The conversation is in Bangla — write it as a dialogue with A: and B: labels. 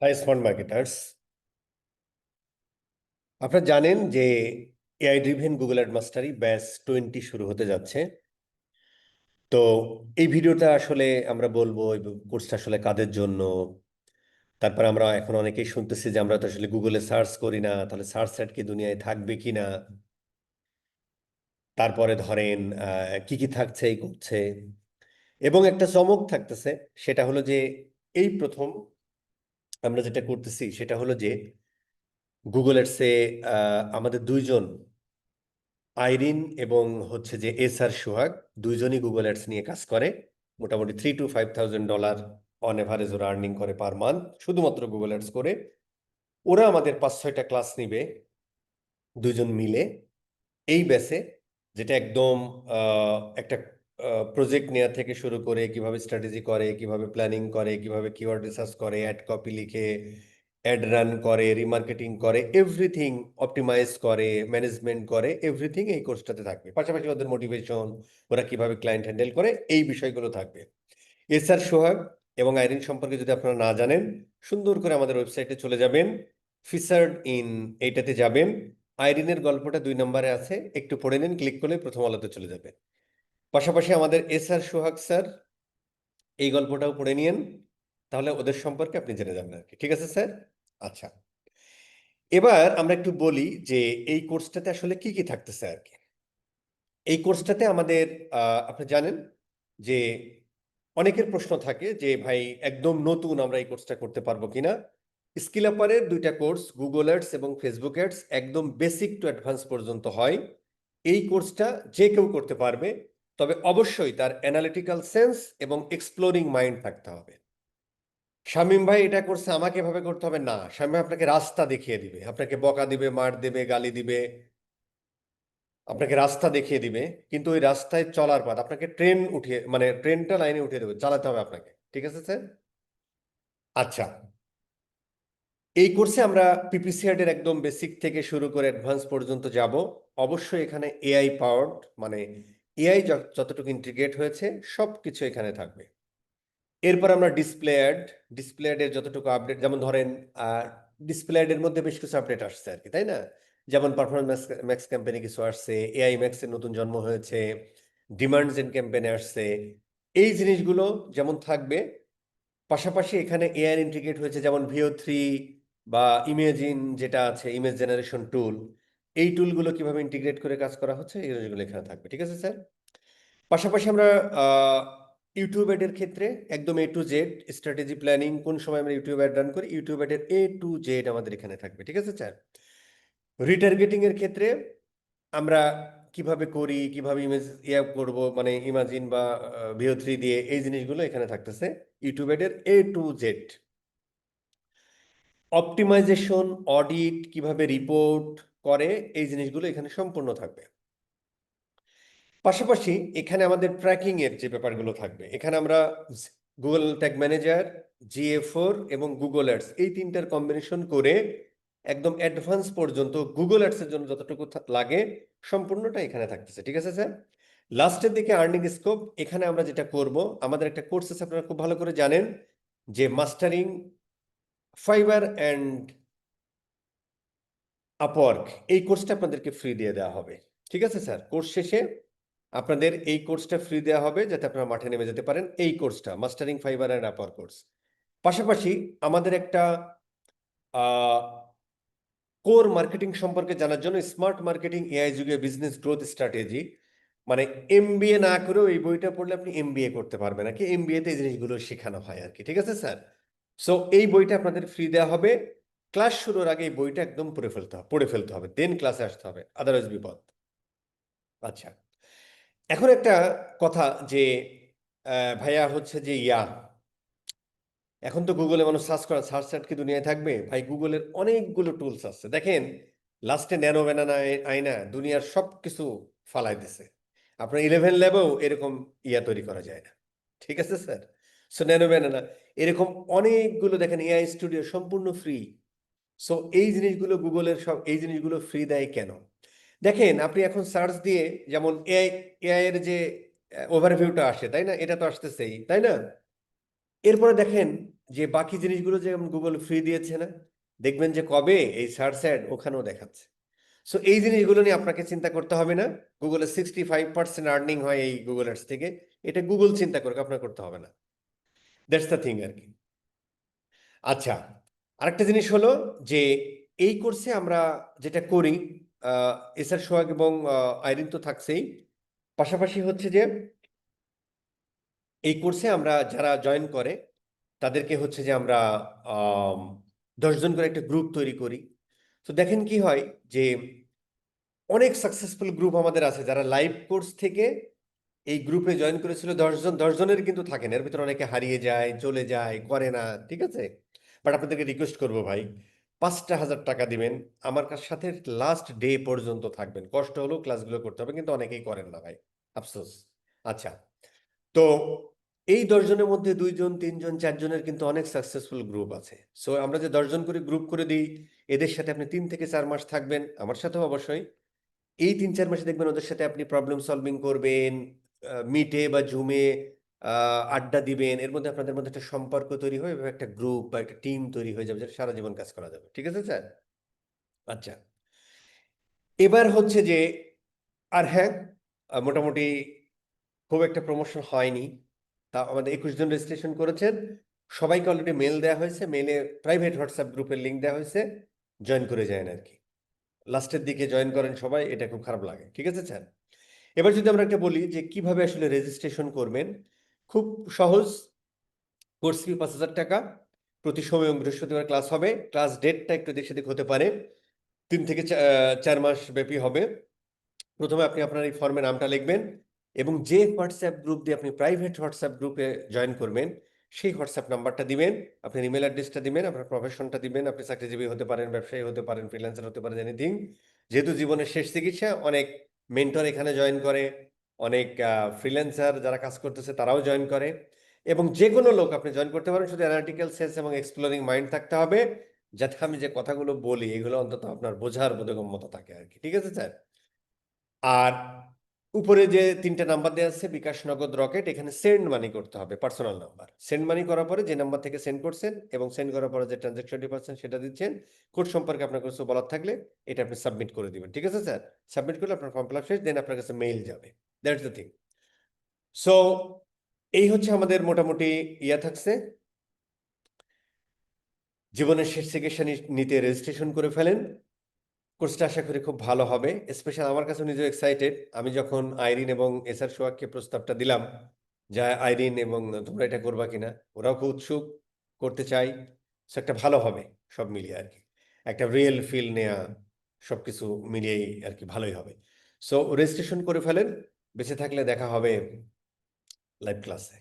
A: হাই স্মার্ট মার্কেটার্স, আপনারা জানেন যে AI driven Google ad mastery batch 20 শুরু হতে যাচ্ছে। তো এই ভিডিওটা আসলে আমরা বলবো এই কোর্সটা আসলে কাদের জন্য। তারপর আমরা এখন অনেকেই শুনতেছি যে আমরা তো আসলে গুগলে সার্চ করি না, তাহলে সার্চ অ্যাড কি দুনিয়ায় থাকবে কিনা। তারপরে ধরেন কি কি থাকছে এই করছে, এবং একটা চমক থাকতেছে। সেটা হলো যে এই প্রথম আমরা যেটা করতেছি সেটা হলো যে গুগল অ্যাডসে আমাদের দুইজন, আইরিন এবং হচ্ছে যে আর সোহাগ, দুইজনই গুগল অ্যাডস নিয়ে কাজ করে। মোটামুটি $3,000 to $5,000 অন এভারেজ ওরা আর্নিং করে পার মান্থ, শুধুমাত্র গুগল অ্যাডস করে। ওরা আমাদের 5-6টা ক্লাস নিবে দুইজন মিলে এই ব্যাচে, যেটা একদম একটা প্রজেক্ট নেওয়া থেকে শুরু করে কিভাবে স্ট্র্যাটেজি করে, কিভাবে প্ল্যানিং করে, কিভাবে কিওয়ার্ড রিসার্চ করে, অ্যাড কপি লিখে অ্যাড রান করে, রিমার্কেটিং করে, এভরিথিং অপটিমাইজ করে, ম্যানেজমেন্ট করে, এভরিথিং এই কোর্সটাতে থাকবে। পাশাপাশি ওদের মোটিভেশন, ওরা কিভাবে ক্লায়েন্ট হ্যান্ডেল করে, এই বিষয়গুলো থাকবে। এসআর সোহাগ এবং আইরিন সম্পর্কে যদি আপনারা না জানেন, সুন্দর করে আমাদের ওয়েবসাইটে চলে যাবেন, ফিচার্ড ইন এইটাতে যাবেন। আইরিনের গল্পটা 2 নম্বরে আছে, একটু পড়ে নিন, ক্লিক করলে প্রথম আলোতে চলে যাবে। পাশাপাশি আমাদের এসআর সোহাগ স্যার, এই গল্পটাও পড়ে নিন, তাহলে ওদের সম্পর্কে আপনি জেনে যাবেন আর কি। ঠিক আছে স্যার? আচ্ছা, এবার আমরা একটু বলি যে এই কোর্সটাতে আসলে কি কি থাকতেছে আর কি। এই কোর্সটাতে আমাদের আপনি জানেন যে অনেকের প্রশ্ন থাকে যে ভাই একদম নতুন আমরা এই কোর্সটা করতে পারবো কিনা। স্কিল আপারের 2টা কোর্স, গুগল অ্যাডস এবং ফেসবুক অ্যাডস, একদম বেসিক টু অ্যাডভান্স পর্যন্ত হয়। এই কোর্সটা যে কেউ করতে পারবে, তবে অবশ্যই তার অ্যানালিটিক্যাল সেন্স এবং এক্সপ্লোরিং মাইন্ড থাকতে হবে। শামীম ভাই এটা করছে, আমাকে এভাবে করতে হবে না। শামীম ভাই আপনাকে রাস্তা দেখিয়ে দিবে, আপনাকে বকা দিবে, মার দেবে, গালি দিবে, আপনাকে রাস্তা দেখিয়ে দিবে, কিন্তু ওই রাস্তায় চলার পর আপনাকে ট্রেন উঠিয়ে, মানে ট্রেনটা লাইনে উঠিয়ে দেবে, চালাতে হবে আপনাকে। ঠিক আছে স্যার? আচ্ছা, এই কোর্সে আমরা পিপিসিআর এর একদম বেসিক থেকে শুরু করে অ্যাডভান্স পর্যন্ত যাব। অবশ্যই এখানে এআই পাওয়ার্ড, মানে এআই যতটুকু ইন্টিগ্রেট হয়েছে সব কিছু এখানে থাকবে। এরপর আমরা ডিসপ্লে অ্যাডের যতটুকু আপডেট, যেমন ধরেন ডিসপ্লে অ্যাডের মধ্যে বেশ কিছু আপডেট আসছে আর কি, তাই না? যেমন পারফরমেন্স ম্যাক্স ক্যাম্পেইনে কিছু আসছে, এআই ম্যাক্স এর নতুন জন্ম হয়েছে, ডিমান্ডস এন্ড ক্যাম্পেইনে আসছে, এই জিনিসগুলো যেমন থাকবে। পাশাপাশি এখানে এআই ইন্টিগ্রেট হয়েছে, যেমন ভিও 3 বা ইমেজিন যেটা আছে, ইমেজ জেনারেশন টুল, এই টুলগুলো কিভাবে ইন্টিগ্রেট করে কাজ করা হচ্ছে, এই জিনিসগুলো এখানে থাকবে। ঠিক আছে স্যার? পাশাপাশি আমরা ইউটিউব অ্যাডের ক্ষেত্রে একদম A to Z strategy planning, কোন সময় আমরা ইউটিউব অ্যাড রান করি, ইউটিউব অ্যাডের A to Z আমাদের এখানে থাকবে। ঠিক আছে স্যার? রিটার্গেটিং এর ক্ষেত্রে আমরা কিভাবে করি, কিভাবে ইমেজ করব, মানে ইমাজিন বা ভিও 3 দিয়ে, এই জিনিসগুলো এখানে থাকতেছে ইউটিউব অ্যাডের A to Z। Optimization, audit, কিভাবে রিপোর্ট করে, এই জিনিসগুলো এখানে সম্পূর্ণ থাকবে। পাশাপাশি এখানে আমাদের ট্র্যাকিং এর যে ব্যাপারগুলো থাকবে, এখানে আমরা গুগল ট্যাগ ম্যানেজার, GA4 এবং গুগল অ্যাডস, এই তিনটার কম্বিনেশন করে একদম অ্যাডভান্স পর্যন্ত গুগল অ্যাডস এর জন্য যতটুকু লাগে সম্পূর্ণটা এখানে থাকতেছে। ঠিক আছে স্যার? লাস্টের দিকে আর্নিং স্কোপ, এখানে আমরা যেটা করব, আমাদের একটা কোর্স আছে, আপনারা খুব ভালো করে জানেন যে মাস্টারিং ফাইবার অ্যান্ড আপওয়ার্ক, এই কোর্সটা আপনাদেরকে ফ্রি দিয়ে দেওয়া হবে। ঠিক আছে স্যার? কোর্স শেষে আপনাদের এই কোর্সটা ফ্রি দেওয়া হবে, যাতে আপনারা মাঠে নেমে যেতে পারেন। এই কোর্সটা mastering fibre and Upwork course. পাশাপাশি আমাদের একটা কোর মার্কেটিং সম্পর্কে জানার জন্য, স্মার্ট মার্কেটিং এআই যুগে বিজনেস গ্রোথ স্ট্র্যাটেজি, মানে এমবিএ না করেও এই বইটা পড়লে আপনি এমবিএ করতে পারবেন নাকি, এমবিএ তে এই জিনিসগুলো শেখানো হয় আর কি। ঠিক আছে স্যার? সো এই বইটা আপনাদের ফ্রি দেওয়া হবে। ক্লাস শুরুর আগে এই বইটা একদম পড়ে ফেলতে হবে, দেন ক্লাসে আসতে হবে, আদারওয়াইজ বিপদ। আচ্ছা, এখন একটা কথা যে ভাইয়া হচ্ছে যে এখন তো গুগলে মানুষ সার্চ করা, সার্চ সার্চ কি দুনিয়ায় থাকবে ভাই? গুগলের অনেকগুলো টুলস আছে, দেখেন লাস্টে ন্যানো ব্যানানা আয়না দুনিয়ার সব কিছু ফালাই দিছে। আপনার 11 ল্যাবেও এরকম তৈরি করা যায় না। ঠিক আছে স্যার? সো ন্যানো ব্যানানা, এরকম অনেকগুলো, দেখেন এআই স্টুডিও সম্পূর্ণ ফ্রি। সো এই জিনিসগুলো, গুগলের সব এই জিনিসগুলো ফ্রি দেয় কেন? দেখেন আপনি এখন সার্চ দিয়ে, যেমন এআই, এআই এর যে ওভারভিউটা আসে, তাই না? এটা তো আসতেছেই, তাই না? এরপরে দেখেন যে বাকি জিনিসগুলো যে গুগল ফ্রি দিয়েছে না, দেখবেন যে কবে এই সার্চ অ্যাড ওখানেও দেখাচ্ছে। সো এই জিনিসগুলো নিয়ে আপনাকে চিন্তা করতে হবে না। গুগলের 65% আর্নিং হয় এই গুগল অ্যাডস থেকে, এটা গুগল চিন্তা করুক, আপনার করতে হবে না। দ্যাটস দ্য থিং আর কি। আচ্ছা, আরেকটা জিনিস হলো যে এই কোর্সে আমরা যেটা করি, এসআর সোহাগ এবং আইরিন তো থাকছেই, পাশাপাশি হচ্ছে যে এই কোর্সে আমরা যারা জয়েন করে তাদেরকে হচ্ছে যে আমরা 10 জন করে একটা গ্রুপ তৈরি করি। তো দেখেন কি হয় যে অনেক সাকসেসফুল গ্রুপ আমাদের আছে যারা লাইভ কোর্স থেকে এই গ্রুপে জয়েন করেছিল। 10 জন, 10 জনের কিন্তু থাকেন, এর ভিতরে অনেকে হারিয়ে যায়, চলে যায়, করে না, ঠিক আছে। বাট আপনাদেরকে রিকোয়েস্ট করবো ভাই, 5,000 টাকা দিবেন, আমার সাথে লাস্ট ডে পর্যন্ত থাকবেন। কষ্ট হলেও ক্লাসগুলো করতে হবে, কিন্তু অনেকেই করেন না ভাই, আফসোস। আচ্ছা, তো এই 10 জনের মধ্যে 2 জন, 3 জন, 4 জনের কিন্তু অনেক সাকসেসফুল গ্রুপ আছে। সো আমরা যে 10 জন করে গ্রুপ করে দিই, এদের সাথে আপনি 3 থেকে 4 মাস থাকবেন, আমার সাথেও অবশ্যই। এই 3-4 মাসে দেখবেন ওদের সাথে আপনি প্রবলেম সলভিং করবেন, মিটে বা জুমে আড্ডা দিবেন, এর মধ্যে আপনাদের মধ্যে একটা সম্পর্ক তৈরি হয় এবং একটা গ্রুপ বা একটা টিম তৈরি হয়ে যাবে, যেটা সারা জীবন কাজ করা যাবে। ঠিক আছে স্যার? আচ্ছা, এবার হচ্ছে যে, আর হ্যাঁ, মোটামুটি খুব একটা প্রমোশন হয়নি। তা আমাদের 21 জন রেজিস্ট্রেশন করেছেন, সবাইকে অলরেডি মেল দেওয়া হয়েছে, মেলে প্রাইভেট হোয়াটসঅ্যাপ গ্রুপের লিঙ্ক দেওয়া হয়েছে, জয়েন করে যায় আর কি। লাস্টের দিকে জয়েন করেন সবাই, এটা খুব খারাপ লাগে। ঠিক আছে স্যার? এবার যদি আমরা একটা বলি যে কিভাবে আসলে রেজিস্ট্রেশন করবেন, খুব সহজ। কোর্স ফি 5,000 টাকা, প্রতি সময় এবং বৃহস্পতিবার ক্লাস হবে। ক্লাস ডেটটা একটু এদিক সেদিক হতে পারে, 3 থেকে 4 মাস ব্যাপী হবে। প্রথমে আপনি আপনার এই ফর্মে নামটা লিখবেন এবং যে হোয়াটসঅ্যাপ গ্রুপ দিয়ে আপনি প্রাইভেট হোয়াটসঅ্যাপ গ্রুপে জয়েন করবেন সেই হোয়াটসঅ্যাপ নাম্বারটা দিবেন, আপনার ইমেল অ্যাড্রেসটা দিবেন, আপনার প্রফেশনটা দিবেন। আপনি চাকরিজীবী হতে পারেন, ব্যবসায়ী হতে পারেন, ফ্রিল্যান্সার হতে পারেন, এনিথিং। যেহেতু জীবনের শেষ চিকিৎসা, অনেক মেন্টর এখানে জয়েন করে, অনেক ফ্রিল্যান্সার যারা কাজ করতেছে তারাও জয়েন করে, এবং যে কোনো লোক আপনি জয়েন করতে পারেন। শুধু অ্যানালিটিক্যাল সেন্স এবং এক্সপ্লোরিং মাইন্ড থাকতে হবে, যাতে আমি যে কথাগুলো বলি এগুলো অন্তত আপনার বোঝার বোধগম্যতা থাকে আর কি। ঠিক আছে স্যার? আর উপরে যে 3টে নাম্বার দেওয়া আছে, বিকাশ, নগদ, রকেট, এখানে সেন্ড মানি করতে হবে, পার্সোনাল নাম্বার। সেন্ড মানি করার পরে যে নাম্বার থেকে সেন্ড করছেন এবং সেন্ড করার পরে যে ট্রানজাকশন পাচ্ছেন সেটা দিচ্ছেন। কোড সম্পর্কে আপনার কিছু বলার থাকলে এটা আপনি সাবমিট করে দিবেন। ঠিক আছে স্যার? সাবমিট করলে আপনার ফর্ম ফিল আপ শেষ, দেন আপনার কাছে মেইল যাবে। That's the thing. সো এই হচ্ছে আমাদের মোটামুটি থাকছে। জীবনের শেষ চিকিৎসা নিতে রেজিস্ট্রেশন করে ফেলেন। কোর্সটা আশা করি খুব ভালো হবে। স্পেশাল আমার কাছে নিজেও এক্সাইটেড। আমি যখন আইরিন এবং এসআর সোহাগকে প্রস্তাবটা দিলাম যা আইরিন এবং তোমরা এটা করবা কিনা, ওরাও খুব উৎসুক, করতে চাই। সো একটা ভালো হবে সব মিলিয়ে আর কি, একটা রিয়েল ফিল নেয়া, সবকিছু মিলিয়েই আর কি ভালোই হবে। সো রেজিস্ট্রেশন করে ফেলেন, বেঁচে থাকলে দেখা হবে লাইভ ক্লাসে।